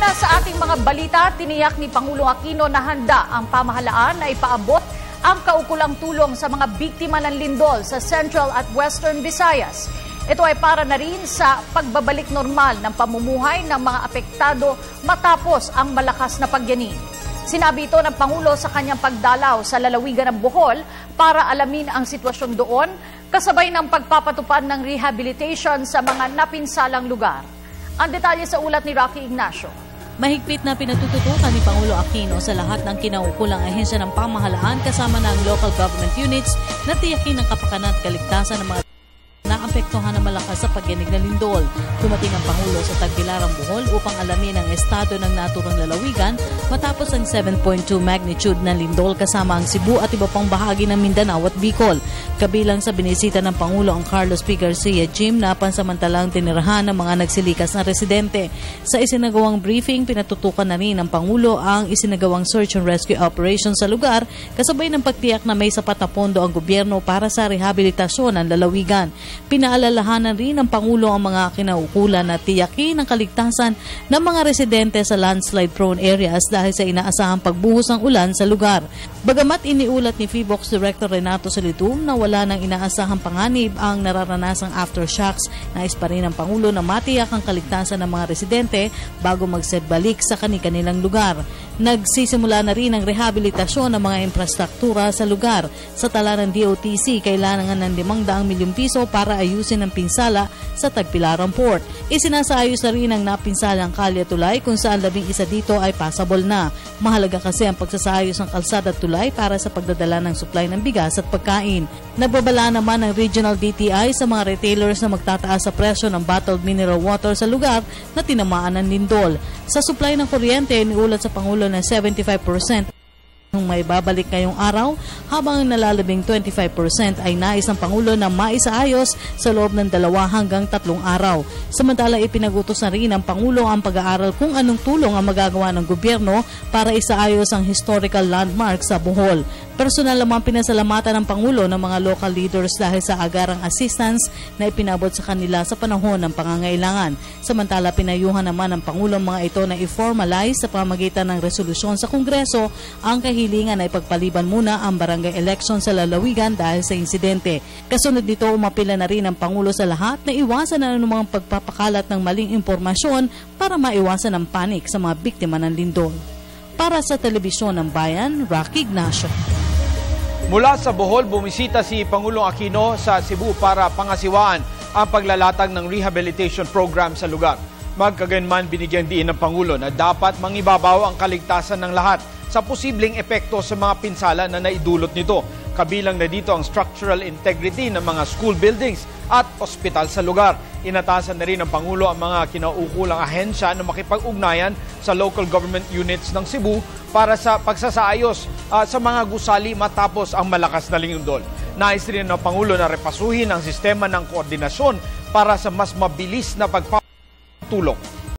Una sa ating mga balita, tiniyak ni Pangulong Aquino na handa ang pamahalaan na ipaabot ang kaukulang tulong sa mga biktima ng lindol sa Central at Western Visayas. Ito ay para na rin sa pagbabalik normal ng pamumuhay ng mga apektado matapos ang malakas na pagyanig. Sinabi ito ng Pangulo sa kanyang pagdalaw sa lalawigan ng Bohol para alamin ang sitwasyon doon, kasabay ng pagpapatupad ng rehabilitation sa mga napinsalang lugar. Ang detalye sa ulat ni Rocky Ignacio. Mahigpit na pinatututukan ni Pangulo Aquino sa lahat ng kinaukulang ahensya ng pamahalaan kasama ng local government units na tiyakin ang kapakanan at kaligtasan ng mga naapektuhan ng malakas sa pagyanig ng lindol. Dumating ang Pangulo sa Tagbilaran, Bohol upang alamin ang estado ng naturang lalawigan matapos ang 7.2 magnitude na lindol kasama ang Cebu at iba pang bahagi ng Mindanao at Bicol. Kabilang sa binisita ng Pangulo ang Carlos P. Garcia Gym na pansamantalang tinirahan ng mga nagsilikas na residente. Sa isinagawang briefing, pinatutukan na rin ng Pangulo ang isinagawang search and rescue operation sa lugar kasabay ng pagtiyak na may sapat na pondo ang gobyerno para sa rehabilitasyon ng lalawigan. Pinaalalahanan rin ng Pangulo ang mga kinaukulan na tiyakin ang kaligtasan ng mga residente sa landslide-prone areas dahil sa inaasahang pagbuhos ng ulan sa lugar. Bagamat iniulat ni PHIVOLCS Director Renato Solitum na wala nang inaasahang panganib ang nararanasang aftershocks, nais pa rin ng Pangulo na matiyak ang kaligtasan ng mga residente bago magsibalik sa kani-kanilang lugar. Nagsisimula na rin ang rehabilitasyon ng mga infrastruktura sa lugar. Sa tala ng DOTC, kailangan ng 500 milyong piso para ayusin ang pinsala sa Tagbilaran Port. Isinasayos na rin ang napinsalang kalye tulay kung saan 11 dito ay passable na. Mahalaga kasi ang pagsasayos ng kalsada at tulay para sa pagdadala ng supply ng bigas at pagkain. Nagbabala naman ang Regional DTI sa mga retailers na magtataas sa presyo ng bottled mineral water sa lugar na tinamaan ng lindol. Sa supply ng kuryente, iniulat sa Pangulo na 75% nung may babalik ngayong araw, habang nalalabing 25% ay nais ng Pangulo na maisaayos sa loob ng 2 hanggang 3 araw. Samantala, ipinagutos na rin ng Pangulo ang pag-aaral kung anong tulong ang magagawa ng gobyerno para isaayos ang historical landmark sa Bohol. Personal naman pinasalamatan ng Pangulo ng mga local leaders dahil sa agarang assistance na ipinabot sa kanila sa panahon ng pangangailangan. Samantala, pinayuhan naman ng Pangulo mga ito na i-formalize sa pamagitan ng resolusyon sa Kongreso ang kahilingan na ipagpaliban muna ang barangay election sa lalawigan dahil sa insidente. Kasunod nito, umapila na rin ang Pangulo sa lahat na iwasan ang anumang pagpapakalat ng maling impormasyon para maiwasan ang panik sa mga biktima ng lindol. Para sa Telebisyon ng Bayan, Rocky Ignacio. Mula sa Bohol, bumisita si Pangulong Aquino sa Cebu para pangasiwaan ang paglalatag ng rehabilitation program sa lugar. Magkagayon binigyang diin ng Pangulo na dapat mangibabaw ang kaligtasan ng lahat sa posibleng epekto sa mga pinsala na naidulot nito. Kabilang na dito ang structural integrity ng mga school buildings at ospital sa lugar. Inatasan na rin ng Pangulo ang mga kinaukulang ahensya na makipag-ugnayan sa local government units ng Cebu para sa pagsasaayos sa mga gusali matapos ang malakas na lindol. Nais rin ng Pangulo na repasuhin ang sistema ng koordinasyon para sa mas mabilis na pagpapatulong